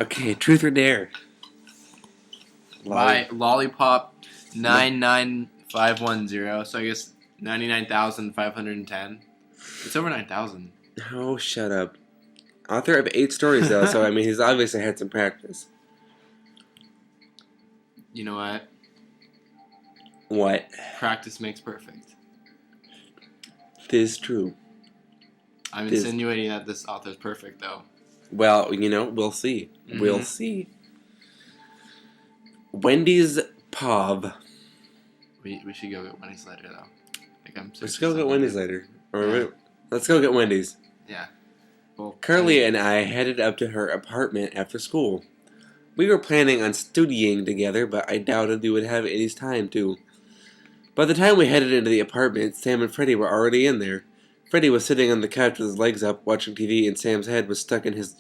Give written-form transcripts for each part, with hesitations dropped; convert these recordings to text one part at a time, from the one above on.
Okay, truth or dare? By Lollipop 99510. So I guess 99,510. It's over 9,000. Oh, shut up. Author of 8 stories, though, so I mean, he's obviously had some practice. You know what? What? Practice makes perfect. This is true. I'm insinuating that this author's perfect, though. Well, we'll see. Mm-hmm. We'll see. Wendy's Pov. We should go get Wendy's later, though. Let's go get Wendy's later. Let's go get Wendy's. Yeah. Well, Carly and I headed up to her apartment after school. We were planning on studying together, but I doubted we would have any time to. By the time we headed into the apartment, Sam and Freddie were already in there. Freddie was sitting on the couch with his legs up, watching TV, and Sam's head was stuck in his...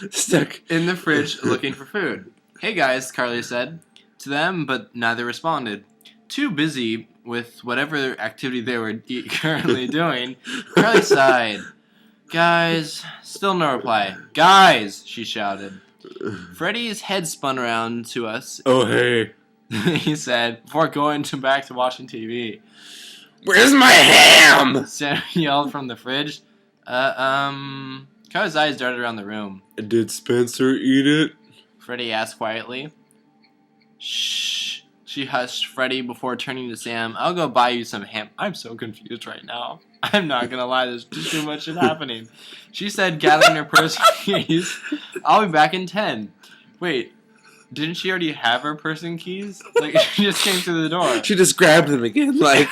stuck in the fridge looking for food. Hey guys, Carly said to them, but neither responded. Too busy with whatever activity they were currently doing, Carly sighed. Guys, still no reply. Guys, she shouted. Freddie's head spun around to us. Oh, hey. He said, before going back to watching TV. Where's my ham? Sam yelled from the fridge. Carly's eyes darted around the room. Did Spencer eat it? Freddie asked quietly. Shh. She hushed Freddie before turning to Sam. I'll go buy you some ham. I'm so confused right now. I'm not gonna lie, there's too much shit happening. She said, gathering her purse keys. I'll be back in 10. Wait, didn't she already have her purse and keys? Like, she just came through the door. She just grabbed them again, like...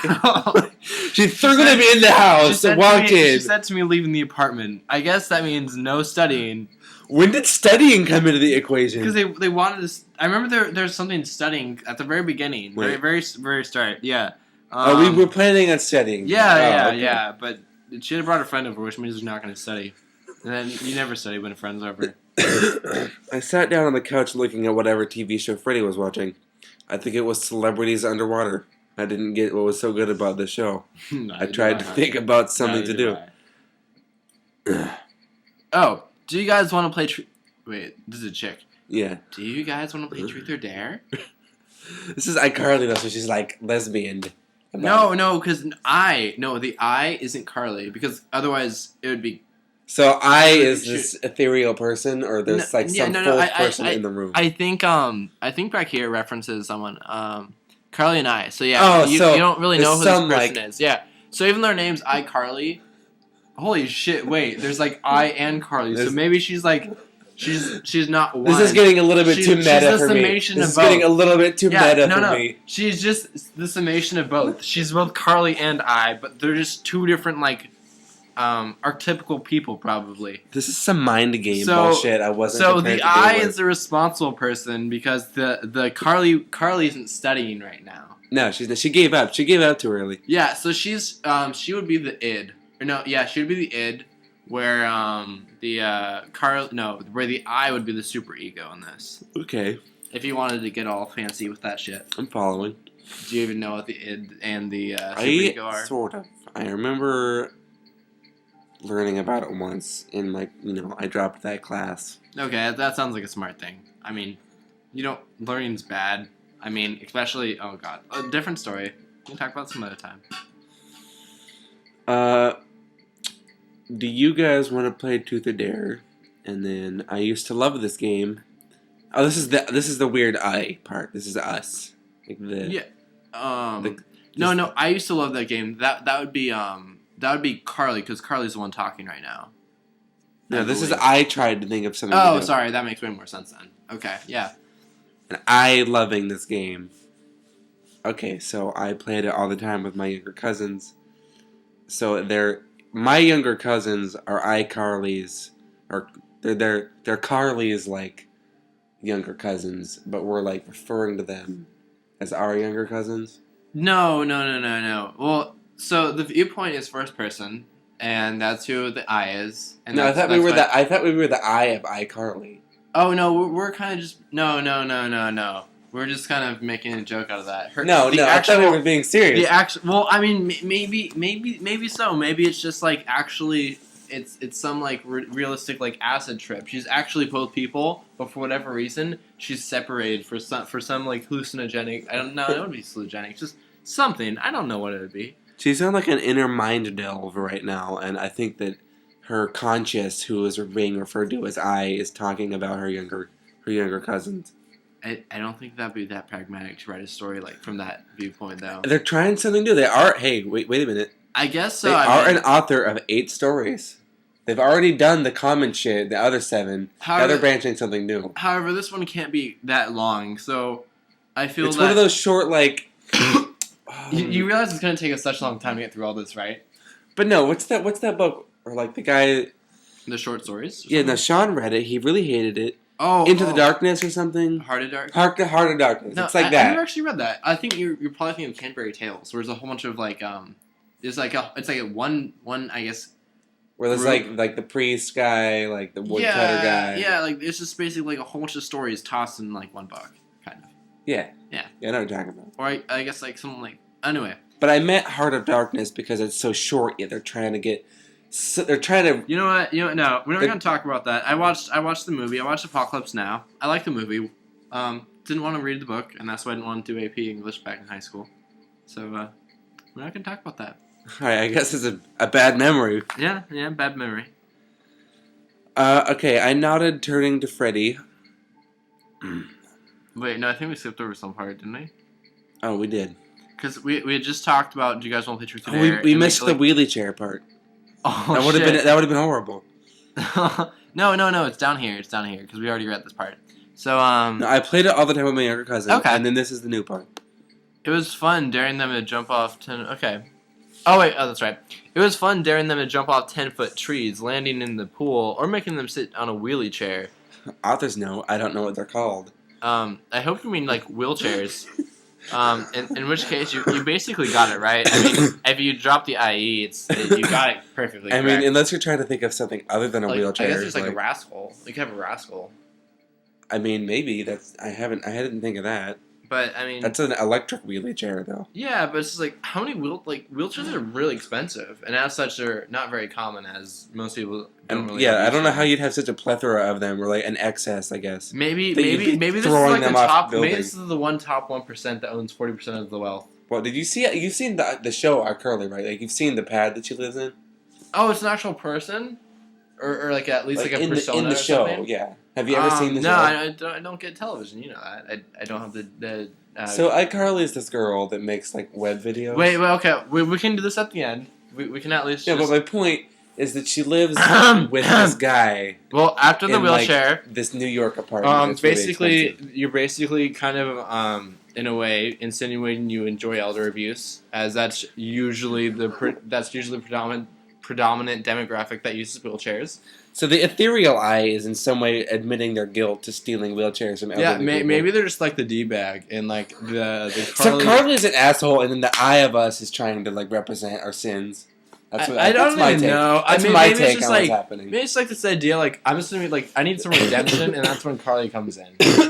she threw them in the house and walked in. She said to me leaving the apartment. I guess that means no studying. When did studying come into the equation? Because they wanted to... I remember there's something studying at the very beginning. Right. Very start. Yeah. We were planning on studying. Yeah. But she had brought a friend over, which means she's not going to study. And then you never study when a friend's over. I sat down on the couch looking at whatever TV show Freddie was watching. I think it was Celebrities Underwater. I didn't get what was so good about the show. I tried to think about something to do. Oh, do you guys want to play... Wait, this is a chick. Yeah. Do you guys want to play Truth or Dare? This is iCarly, though, so she's like lesbian. No, because the I isn't Carly, because otherwise it would be... So I is this ethereal person, or there's some false person in the room? I think back here references someone, Carly and I. So yeah, you don't really know who this person is. Yeah. So even though her name's iCarly, holy shit! Wait, there's like I and Carly. So maybe she's like, she's not one. This is getting a little bit too meta for me. This is getting a little bit too meta for me. She's just the summation of both. She's both Carly and I, but they're just two different archetypical people, probably. This is some mind game bullshit. I wasn't. So the I is the responsible person because the Carly isn't studying right now. No, she gave up. She gave up too early. Yeah, so she would be the id. Or no, yeah, she would be the id, where where the I would be the super ego in this. Okay. If you wanted to get all fancy with that shit. I'm following. Do you even know what the id and the super ego are? Sort of. I remember learning about it once in I dropped that class. Okay, that sounds like a smart thing. I mean, learning's bad. I mean, especially, oh god, a different story. We can talk about some other time. Do you guys want to play Truth or Dare? And then I used to love this game. Oh, this is the weird I part. This is us. No, I used to love that game. That would be Carly, because Carly's the one talking right now. No, this is I tried to think of something. Oh, sorry, that makes way more sense then. Okay, yeah. And I loving this game. Okay, so I played it all the time with my younger cousins. So my younger cousins are iCarly's, or they're Carly's younger cousins, but we're referring to them as our younger cousins. No. Well, so the viewpoint is first person, and that's who the I is. And I thought we were the I of iCarly. Oh no, we're kind of just no. We're just kind of making a joke out of that. I thought we were being serious. The actual, well, I mean, maybe so. Maybe it's just like actually, it's some like realistic like acid trip. She's actually both people, but for whatever reason, she's separated for some like hallucinogenic. I don't know. It would be hallucinogenic. Just something. I don't know what it would be. She's on like an inner mind delve right now, and I think that her conscious, who is being referred to as I, is talking about her younger cousins. I don't think that'd be that pragmatic to write a story like from that viewpoint, though. They're trying something new. They are. Hey, wait a minute. I guess so. They are an author of 8 stories. They've already done the common shit, the other 7. Now they're branching something new. However, this one can't be that long, so I feel it's one of those short, like. You realize it's going to take us such a long time to get through all this, right? But no, what's that book? Or like the guy. The short stories? Yeah, no, Sean read it. He really hated it. Oh, Into the Darkness or something. Heart of Darkness. Heart of Darkness. No, it's like I that. never actually read that. I think you're probably thinking of Canterbury Tales, where there's a whole bunch of like there's like a one I guess. Where there's like the priest guy, like the woodcutter guy. Yeah, like it's just basically like a whole bunch of stories tossed in like one book, kind of. Yeah. Yeah. Yeah, I know what you're talking about. Or I guess like something like anyway. But I meant Heart of Darkness because it's so short. Yet they're trying to get. They're trying to. You know what? No, we're not gonna talk about that. I watched the movie. I watched Apocalypse Now. I like the movie. Didn't want to read the book, and that's why I didn't want to do AP English back in high school. So we're not gonna talk about that. All right, I guess it's a bad memory. Yeah, bad memory. Okay, I nodded, turning to Freddy. Wait, no, I think we skipped over some part, didn't we? Oh, we did. Because we had just talked about. Do you guys want to play Truth or Dare? We missed the wheelie chair part. Oh, that would have been horrible. No, it's down here. It's down here because we already read this part. So no, I played it all the time with my younger cousin. Okay. And then this is the new part. It was fun daring them to jump off 10. Okay. Oh wait, that's right. It was fun daring them to jump off 10-foot trees, landing in the pool, or making them sit on a wheelie chair. Authors know. I don't know what they're called. I hope you mean like wheelchairs. In which case you basically got it right. I mean, if you drop the IE, you got it perfectly correct. I mean, unless you're trying to think of something other than a wheelchair. I guess there's like a rascal. You could have a rascal. I mean, maybe I didn't think of that. But I mean, that's an electric wheelie chair, though. Yeah, but it's just like how many wheelchairs are really expensive, and as such, they're not very common, as most people don't really. Yeah, I don't know how you'd have such a plethora of them, or like an excess, I guess. Maybe this is like the top. Maybe this is the top 1% that owns 40% of the wealth. Well, did you see? You've seen the show iCarly, right? Like you've seen the pad that she lives in. Oh, it's an actual person, or like at least like a persona in the show. Something? Yeah. Have you ever seen the show? No, I don't get television. You know that. I don't have the. So iCarly is this girl that makes like web videos. Wait, okay. We can do this at the end. We can at least. Yeah, but my point is that she lives with this guy. Well, after the wheelchair, like, this New York apartment. Basically, you're basically kind of in a way insinuating you enjoy elder abuse, as that's usually the predominant demographic that uses wheelchairs. So the ethereal I is in some way admitting their guilt to stealing wheelchairs from elderly people. Maybe they're just like the D-bag and like the Carly... So Carly's an asshole, and then the I of us is trying to like represent our sins. That's what I don't even know. That's my take on what's happening. Maybe it's like this idea, like I'm just gonna be like I need some redemption, and that's when Carly comes in.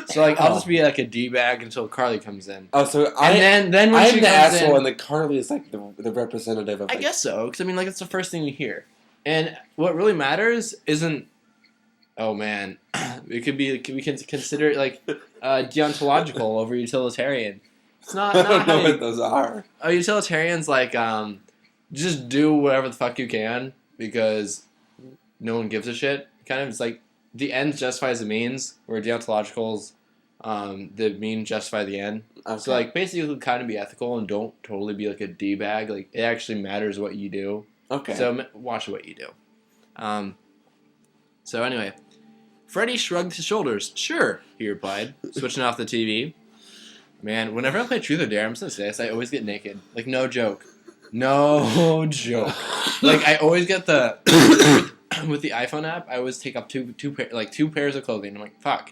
So like I'll just be like a D-bag until Carly comes in. Oh, so then when I'm she the comes asshole, in, and the Carly is like the representative of. Like, I guess so, because I mean, like it's the first thing you hear, and what really matters isn't. Oh man, we can consider it like deontological over utilitarian. It's not. I don't know what those are. A utilitarian's like just do whatever the fuck you can because no one gives a shit. Kind of, it's like the end justifies the means, where deontological's the mean justify the end. Okay. So like basically, kind of be ethical and don't totally be like a d-bag. Like it actually matters what you do. Okay. So watch what you do. So anyway, Freddy shrugged his shoulders. Sure, he replied, switching off the TV. Man, whenever I play Truth or Dare, I'm so serious. I always get naked. Like no joke. No joke. Like I always get the with the iPhone app. I always take up two pairs of clothing. I'm like, fuck,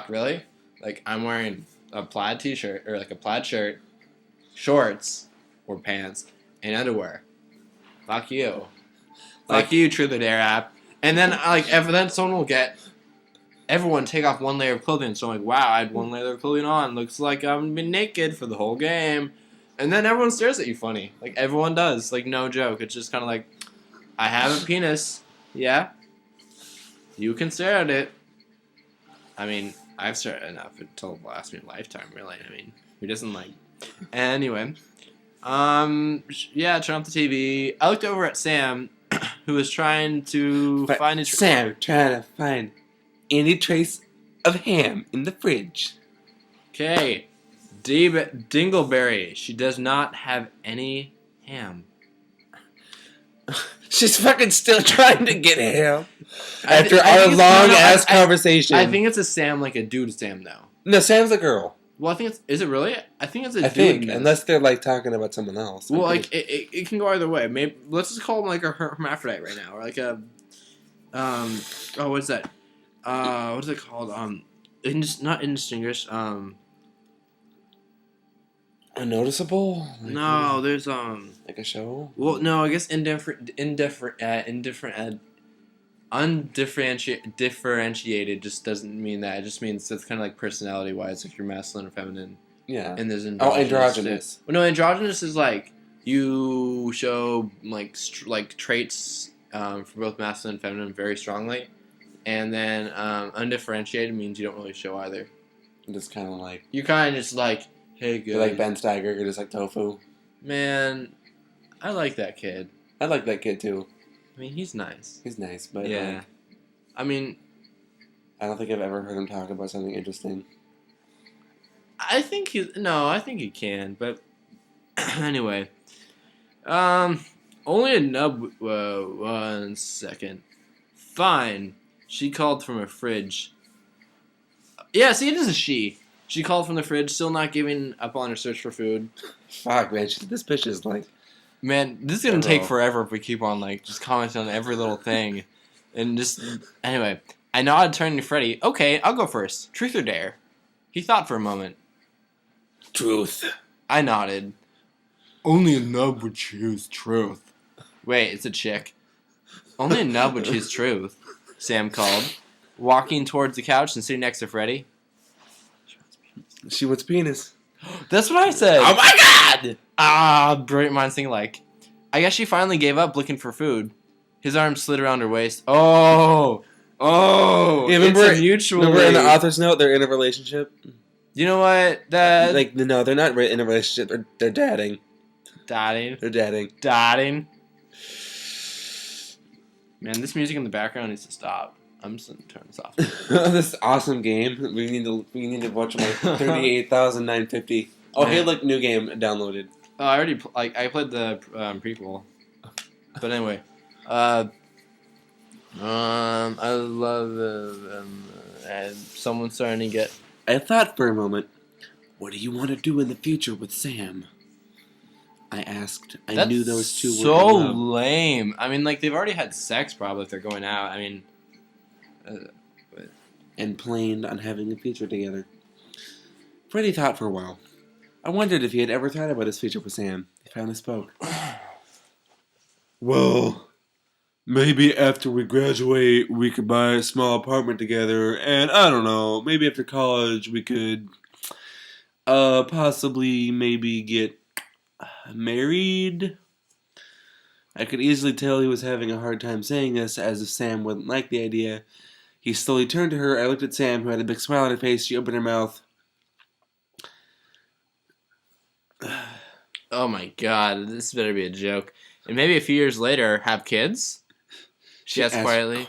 really? Like I'm wearing a plaid t-shirt or like a plaid shirt, shorts or pants, and underwear. Fuck you. Fuck you, Truth or Dare app. And then like if then someone will get everyone take off one layer of clothing. So I'm like, wow, I had one layer of clothing on. Looks like I'm been naked for the whole game. And then everyone stares at you funny. Like, everyone does. Like, no joke. It's just kind of like, I have a penis. Yeah. You can stare at it. I mean, I've stared at enough until it lasts me a lifetime, really. I mean, who doesn't like... Anyway. Yeah, turn off the TV. I looked over at Sam, who was trying to find his... Sam trying to find any trace of ham in the fridge. Okay. Dingleberry. She does not have any ham. She's fucking still trying to get ham. After our long-ass conversation. I think it's a Sam, like a dude Sam, though. No, Sam's a girl. Well, I think it's... Is it really? I think it's a dude. I think, unless they're, like, talking about someone else. Well, like, it can go either way. Maybe let's just call him, like, a hermaphrodite right now. Or, like, a... Oh, what's that? What is it called? Not indistinguished. Unnoticeable? Like, No, there's, like a show? Well, no, I guess undifferentiated just doesn't mean that. It just means it's kind of like personality-wise, if you're masculine or feminine. Yeah. And there's androgynous. Well, no, androgynous is like you show like traits for both masculine and feminine very strongly, and then undifferentiated means you don't really show either. Just kind of like... You're kind of just like, hey, good. You're like Ben Steiger, you're just like tofu. Man, I like that kid. I like that kid, too. I mean, he's nice. He's nice, but... Yeah. I mean... I don't think I've ever heard him talk about something interesting. I think he can, but... Anyway. Only a nub... Whoa, 1 second. Fine. She called from a fridge. Yeah, see, it is a she. She called from the fridge, still not giving up on her search for food. Fuck, man. This bitch is like... Man, this is going to take forever if we keep on, like, just commenting on every little thing. And just... Anyway. I nodded, turning to Freddy. Okay, I'll go first. Truth or dare? He thought for a moment. Truth. I nodded. Only a nub would choose truth. Wait, it's a chick. Only a nub would choose truth, Sam called, walking towards the couch and sitting next to Freddy. She wants penis. That's what I said. Oh my god! Ah, brilliant minds think alike. I guess she finally gave up looking for food. His arm slid around her waist. Oh! Yeah, It's a mutually... Remember in the author's note, they're in a relationship? You know what? That... Like, no, they're not in a relationship. They're dating. Dating? They're dating. Dating? Man, this music in the background needs to stop. I'm just gonna turn this off. This awesome game. We need to watch like 38,950. Oh, hey, look, new game downloaded. Oh, I already I played the prequel. But anyway, I love and someone's starting to get. I thought for a moment, what do you want to do in the future with Sam? I asked. I knew those two were so in love. lame. I mean, like they've already had sex probably if they're going out. I mean, and planned on having a future together. Freddy thought for a while. I wondered if he had ever thought about his future with Sam. He finally spoke. Well, maybe after we graduate, we could buy a small apartment together, and I don't know, maybe after college we could possibly maybe get married. I could easily tell he was having a hard time saying this, as if Sam wouldn't like the idea. He slowly turned to her. I looked at Sam, who had a big smile on her face. She opened her mouth. Oh my god, this better be a joke. And maybe a few years later, have kids? She asked quietly.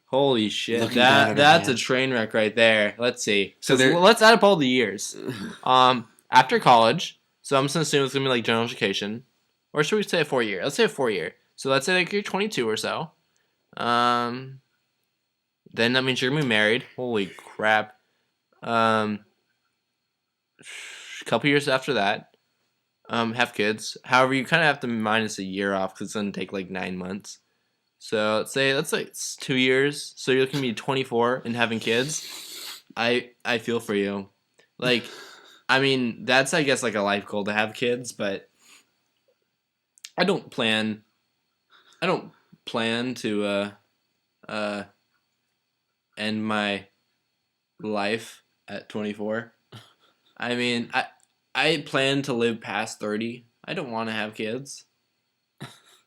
Holy shit, that's a train wreck right there. Let's see. So let's add up all the years. After college, so I'm just gonna assume it's gonna be like general education, or should we say a 4-year? Let's say a 4-year. So let's say like you're 22 or so. Then that means you're gonna be married. Holy crap. A couple years after that, have kids. However, you kind of have to minus a year off because it's gonna take like 9 months. So let's say it's 2 years. So you're looking to be 24 and having kids. I feel for you. Like, I mean, that's I guess like a life goal to have kids, but I don't plan to end my life at 24. I mean, I plan to live past 30. I don't want to have kids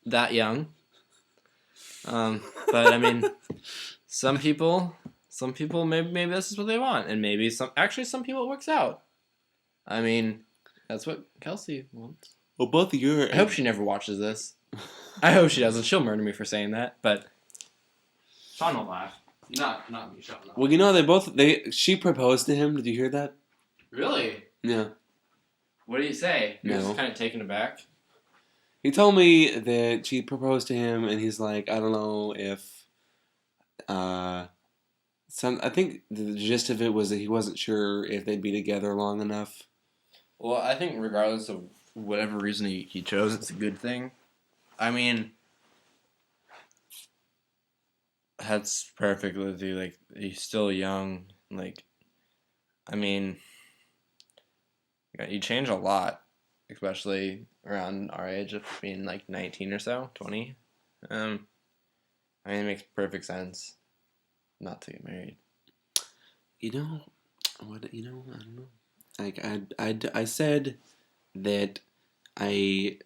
that young. But I mean, some people maybe this is what they want, and maybe some people it works out. I mean, that's what Kelsey wants. Well, both of your. I hope she never watches this. I hope she doesn't. She'll murder me for saying that. But Sean will laugh. Not me, Sean. Well, you know, she proposed to him. Did you hear that? Really? Yeah. What did he say? He was No. kind of taken aback. He told me that she proposed to him, and he's like, I don't know if, I think the gist of it was that he wasn't sure if they'd be together long enough. Well, I think regardless of whatever reason he chose, it's a good thing. I mean, that's perfect with you. Like, he's still young. Like, I mean, you change a lot, especially around our age of being like 19 or so, 20. I mean, it makes perfect sense not to get married. You know, what? You know, I don't know. Like, I said that I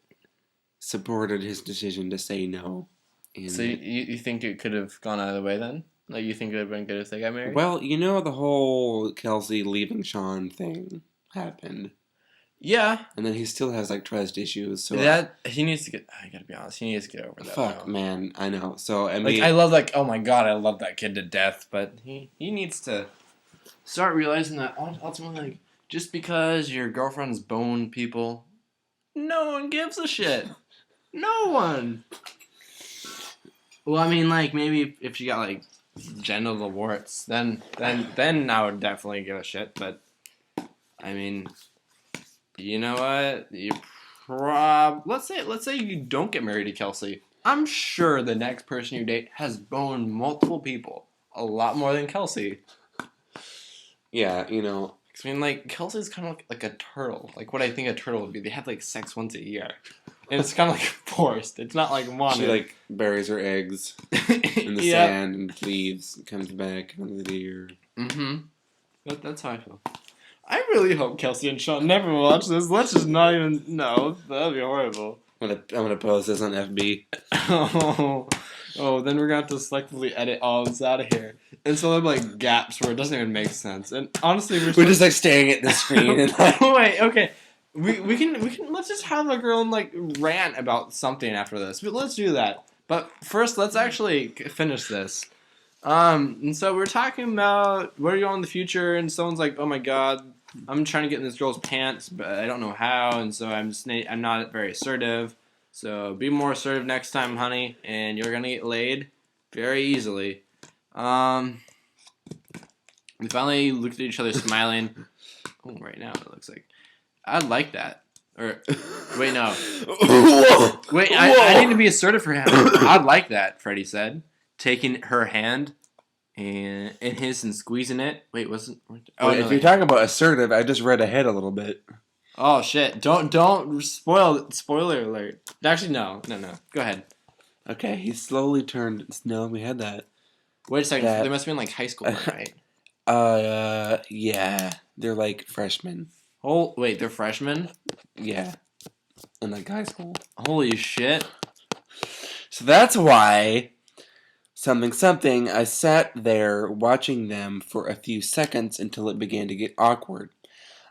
supported his decision to say no. And So you think it could have gone either way then? Like, you think it would have been good if they got married? well, you know, the whole Kelsey leaving Sean thing happened. Yeah. And then he still has, like, trust issues. So He needs to get... I gotta be honest. He needs to get over that. fuck, now. man. I know. So, I mean... Like, I love, like... Oh, my God. I love that kid to death. But he needs to start realizing that ultimately, like, just because your girlfriend's boned people, no one gives a shit. No one. Well, I mean, like, maybe if she got, like, genital warts, then I would definitely give a shit. But, I mean... You know what? Let's say you don't get married to Kelsey. I'm sure the next person you date has boned multiple people. A lot more than Kelsey. Yeah, you know... I mean, like, Kelsey's kind of like a turtle. Like, what I think a turtle would be. They have, like, sex once a year. And it's kind of, like, forced. It's not, like, wanted. She, like, buries her eggs in the sand and leaves and comes back another year. Mm-hmm. That's how I feel. I really hope Kelsey and Sean never watch this. Let's just not even... No, that'd be horrible. I'm gonna post this on FB. Oh, then we're gonna have to selectively edit all this out of here. And so there'll be, like, gaps where it doesn't even make sense. And honestly, we're just, like, staring at the screen and, like... Wait, okay. We can let's just have a girl and, like, rant about something after this. But let's do that. But first, let's actually finish this. And so we're talking about where are you going in the future, and someone's like, oh my God, I'm trying to get in this girl's pants, but I don't know how, and so I'm not very assertive. So be more assertive next time, honey, and you're gonna get laid very easily. We finally looked at each other smiling. Oh, right now it looks like I'd like that. Or wait, no. Wait, I need to be assertive for him. I'd like that, Freddie said, taking her hand and in his and squeezing it. Wait, wasn't? Oh, if you're talking about assertive, I just read ahead a little bit. Oh shit! Don't spoiler alert. Actually, no. Go ahead. Okay, he slowly turned. No, we had that. Wait a second. There must have been like high school, right? Yeah, they're like freshmen. Oh, wait, they're freshmen? Yeah, in like high school. Holy shit! So that's why something. I sat there watching them for a few seconds until it began to get awkward.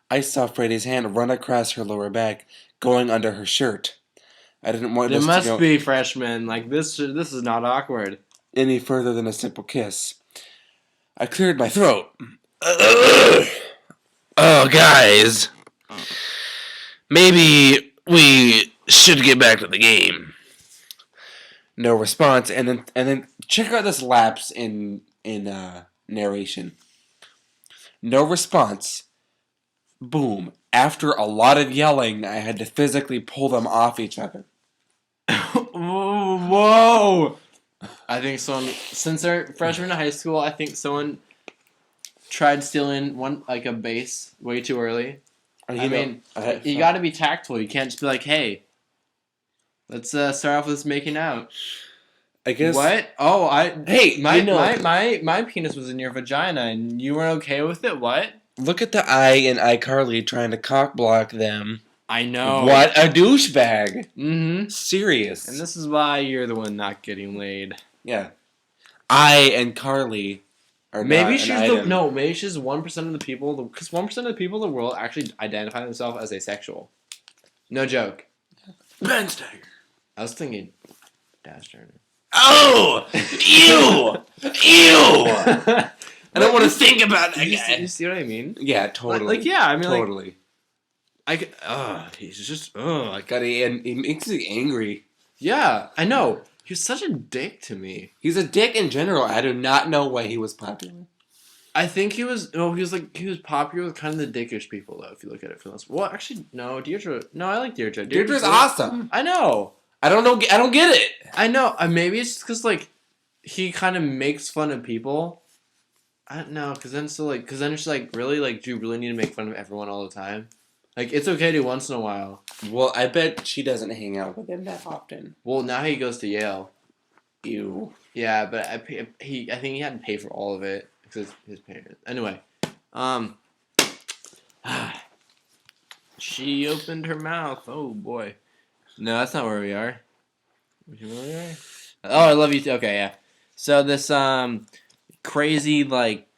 I saw Freddie's hand run across her lower back, going under her shirt. I didn't want this to go... They must be freshmen. Like, this is not awkward. Any further than a simple kiss. I cleared my throat. Oh, guys. Maybe we should get back to the game. No response, and then check out this lapse in narration. No response. Boom. After a lot of yelling, I had to physically pull them off each other. Whoa! I think since they're freshmen in high school, I think someone tried stealing a base way too early. You got to be tactful. You can't just be like, hey, let's start off with this making out. I guess. What? Oh, Hey, my penis was in your vagina, and you weren't okay with it. What? Look at the I in iCarly trying to cock block them. I know. What a douchebag. Mm-hmm. Serious. And this is why you're the one not getting laid. Yeah. I and Carly are Maybe not she's an item. maybe she's 1% of the people, because 1% of the people in the world actually identify themselves as asexual. No joke. Ben Steiger. I was thinking Dash Turner. Oh! Ew! Ew! I don't want to think about that guy. You see what I mean? Yeah, totally. Yeah, I mean, totally. He's just, God, he makes me angry. Yeah, I know. He was such a dick to me. He's a dick in general. I do not know why he was popular. I think he was popular with kind of the dickish people, though, if you look at it from this. Well, actually, no, Deirdre. No, I like Deirdre. Deirdre's awesome. I know. I don't know. I don't get it. I know. Maybe it's just because, he kind of makes fun of people. I don't know, because then it's really, do you really need to make fun of everyone all the time? It's okay to once in a while. Well, I bet she doesn't hang out with him that often. Well, now he goes to Yale. Ew. Yeah, but I think he had to pay for all of it because his parents. Anyway, she opened her mouth. Oh boy. No, that's not where we are. Oh, I love you too. Okay, yeah. So this crazy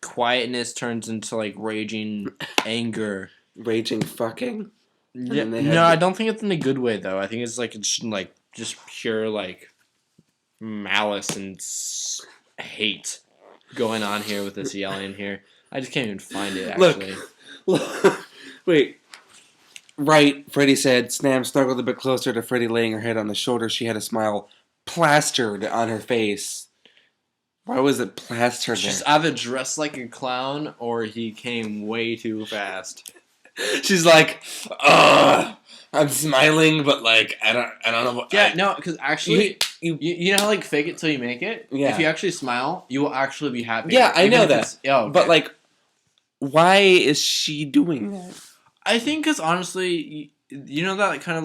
quietness turns into raging anger. Raging fucking. Yeah. No, I don't think it's in a good way though. I think it's just pure malice and hate going on here with this yelling here. I just can't even find it actually. Look. Wait. Right, Freddie said. Snam snuggled a bit closer to Freddie, laying her head on his shoulder. She had a smile plastered on her face. Why was it plastered? She's either dressed like a clown or he came way too fast. She's like, ugh. I'm smiling, but I don't know what. Yeah, no, because actually, you know how fake it till you make it. Yeah. If you actually smile, you will actually be happy. Yeah, I know that. Okay. But why is she doing that? I think because honestly, you know that kind of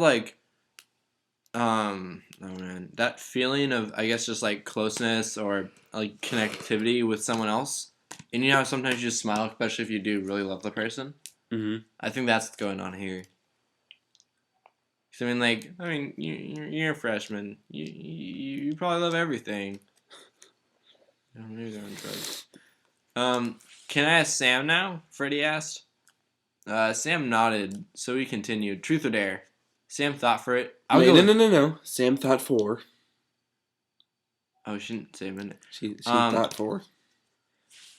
oh man, that feeling of I guess just closeness or connectivity with someone else, and you know how sometimes you just smile, especially if you do really love the person. Mm-hmm. I think that's what's going on here. You're a freshman. You probably love everything. Oh, maybe they're on drugs. Can I ask Sam now? Freddie asked. Sam nodded, so he continued. Truth or dare? Sam thought for it. No. Sam thought 4. Oh, she didn't say a minute. She thought 4.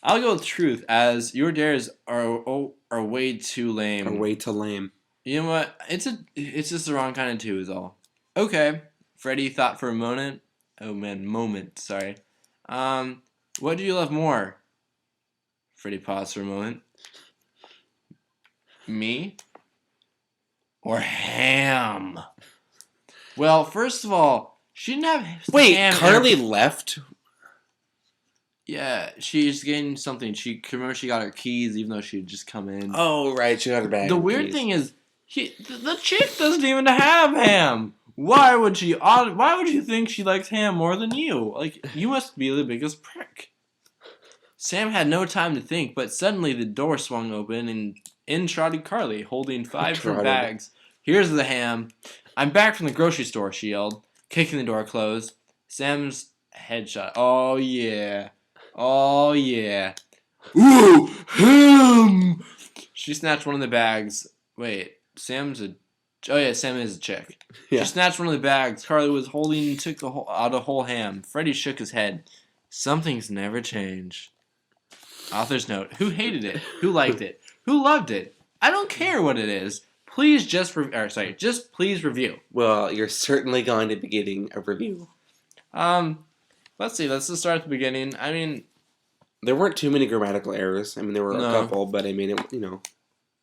I'll go with truth, as your dares are way too lame. Or way too lame. You know what? It's just the wrong kind of 2 is all. Okay. Freddie thought for a moment. Oh man, moment. Sorry. What do you love more? Freddie paused for a moment. Me? Or ham? Well, first of all, she didn't have. Wait, ham Carly left? Yeah, she's getting something. Remember she got her keys even though she had just come in. Oh, right, she got her bag. The weird thing is, the chick doesn't even have ham. Why would she? Why would you think she likes ham more than you? You must be the biggest prick. Sam had no time to think, but suddenly the door swung open and in trotted Carly, holding 5 different bags. Here's the ham. I'm back from the grocery store, she yelled, kicking the door closed. Sam's head shot. Oh yeah. Oh yeah. Ooh, ham! She snatched one of the bags. Wait, Sam is a chick. Yeah. She snatched one of the bags Carly was holding and took out a whole ham. Freddie shook his head. Something's never changed. Author's note. Who hated it? Who liked it? Who loved it? I don't care what it is. Please just please review. Well, you're certainly going to be getting a review. Let's see. Let's just start at the beginning. I mean, there weren't too many grammatical errors. I mean, there were a couple, but I mean,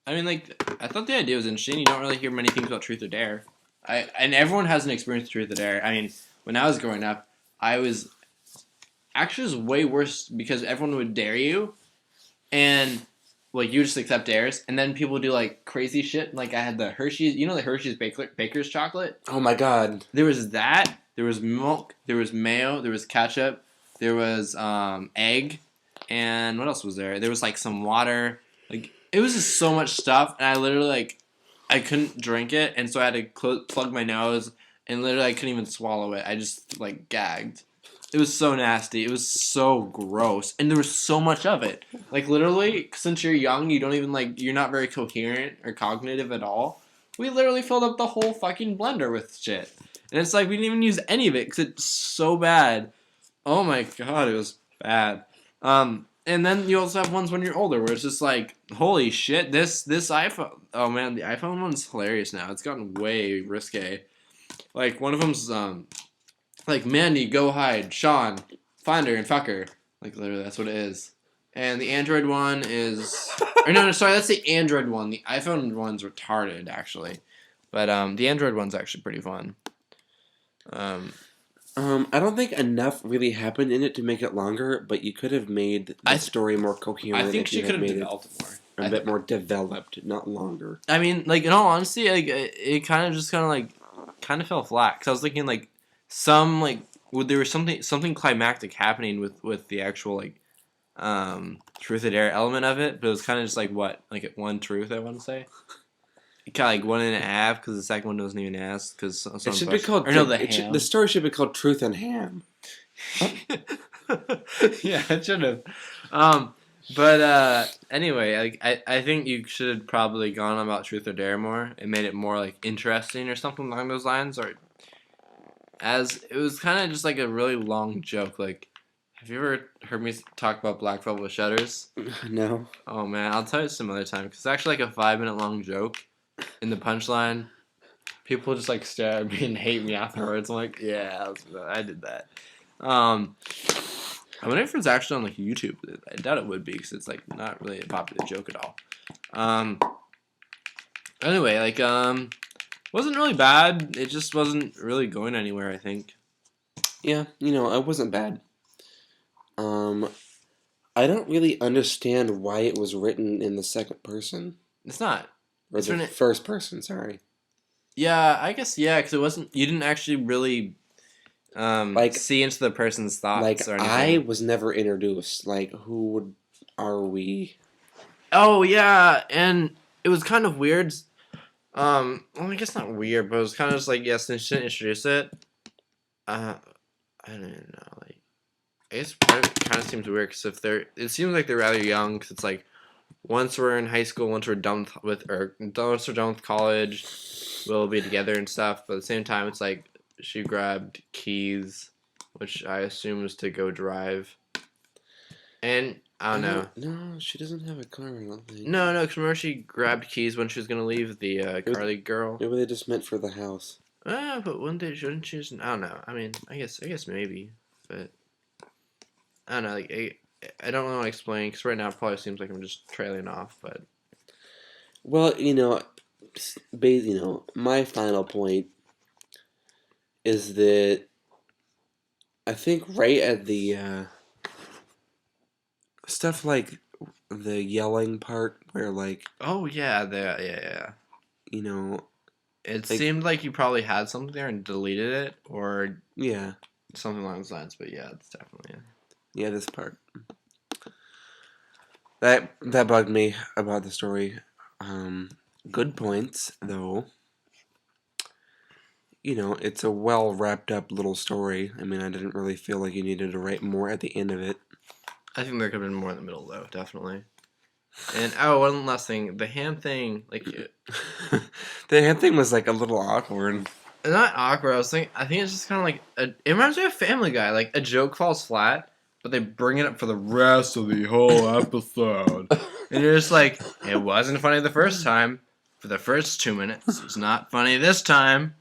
I thought the idea was interesting. You don't really hear many things about truth or dare. And everyone has an experience with truth or dare. I mean, when I was growing up, I was actually way worse because everyone would dare you, and you just accept dares, and then people do crazy shit. I had the Hershey's, the Hershey's Baker's chocolate. Oh my god! There was that, there was milk, there was mayo, there was ketchup, there was egg, and what else was there? There was like some water. Like it was just so much stuff, and I literally like I couldn't drink it, and so I had to plug my nose, and literally I couldn't even swallow it. I just like gagged. It was so nasty. It was so gross, and there was so much of it. Like literally, since you're young, you don't even like you're not very coherent or cognitive at all. We literally filled up the whole fucking blender with shit, and it's like we didn't even use any of it because it's so bad. Oh my god, it was bad. And then you also have ones when you're older where it's just like, holy shit, this iPhone. Oh man, the iPhone one's hilarious now. It's gotten way risque. Like one of them's like Mandy, go hide, Sean, find her and fuck her. Like literally, that's what it is. And the Android one is, or no, sorry, that's the Android one. The iPhone one's retarded actually, but the Android one's actually pretty fun. I don't think enough really happened in it to make it longer, but you could have made the story more coherent. I think if she you could had have made developed it more. A bit more developed, not longer. I mean, like in all honesty, like it kind of just kind of fell flat because I was thinking like some like there was something climactic happening with the actual like truth or dare element of it, but it was kind of just like what like one truth I want to say. Kind of like 1.5 because the second one doesn't even ask because it should be called. The story should be called Truth and Ham. Yeah, it should have. But anyway, like I think you should have probably gone on about Truth or Dare more and made it more like interesting or something along those lines. Or as it was kind of just like a really long joke. Like, have you ever heard me talk about Black Velvet Shutters? No. Oh man, I'll tell you some other time because it's actually like a 5-minute long joke. In the punchline, people just like stare at me and hate me afterwards. I'm like, yeah, I did that. I wonder if it's actually on like YouTube. I doubt it would be because it's like not really a popular joke at all. Anyway, like wasn't really bad. It just wasn't really going anywhere. I think. Yeah, it wasn't bad. I don't really understand why it was written in the second person. It's not. Or the first person, sorry. Yeah, I guess, yeah, because it wasn't, you didn't actually really see into the person's thoughts or anything. I was never introduced. Like, who are we? Oh, yeah, and it was kind of weird. Well, I guess not weird, but it was kind of just like, yes, they shouldn't introduce it. I don't even know, like, I guess part of it kind of seems weird, because it seems like they're rather young, because it's like, once we're in high school, once we're done with college, we'll be together and stuff. But at the same time, it's like she grabbed keys, which I assume was to go drive. And I don't know. No, she doesn't have a car. I don't think. No, because remember she grabbed keys when she was gonna leave the Carly girl. Maybe they just meant for the house. But shouldn't she? I don't know. I mean, I guess maybe, but I don't know. Like I don't want to explain because right now it probably seems like I'm just trailing off, but well, my final point is that I think right at the stuff like the yelling part where like oh yeah, yeah. It like, seemed like you probably had something there and deleted it or yeah, something along those lines, but yeah, it's definitely yeah, this part. That bugged me about the story. Good points, though. It's a well wrapped up little story. I mean, I didn't really feel like you needed to write more at the end of it. I think there could have been more in the middle, though, definitely. And one last thing, the ham thing, like the ham thing was like a little awkward. Not awkward. I think it's just kind of like it reminds me of Family Guy. Like a joke falls flat, but they bring it up for the rest of the whole episode. And you're just like, it wasn't funny the first time. For the first 2 minutes. It's not funny this time.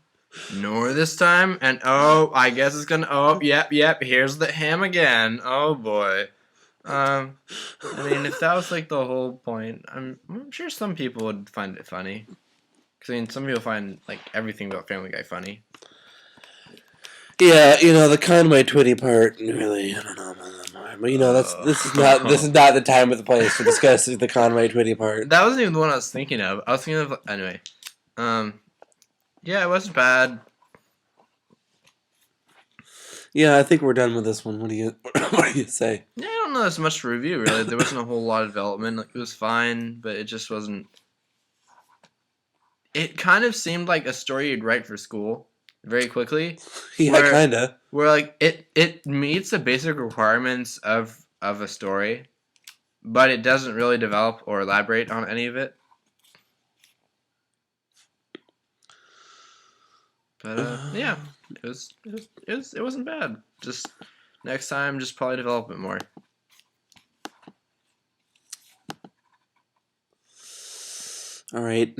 Nor this time. And I guess it's gonna, yep, here's the ham again. Oh boy. I mean, if that was like the whole point, I'm sure some people would find it funny. Because I mean, some people find like everything about Family Guy funny. Yeah, the Conway Twitty part, really, I don't know about that part. But this is not the time or the place to discuss the Conway Twitty part. That wasn't even the one I was thinking of. I was thinking of anyway. Yeah, it wasn't bad. Yeah, I think we're done with this one. What do you what do you say? Yeah, I don't know as much to review really. There wasn't a whole lot of development. Like, it was fine, but it just wasn't. It kind of seemed like a story you'd write for school very quickly. Yeah, Where- kinda. Where like it meets the basic requirements of a story, but it doesn't really develop or elaborate on any of it. But yeah, it wasn't bad. Just next time, just probably develop it more. All right.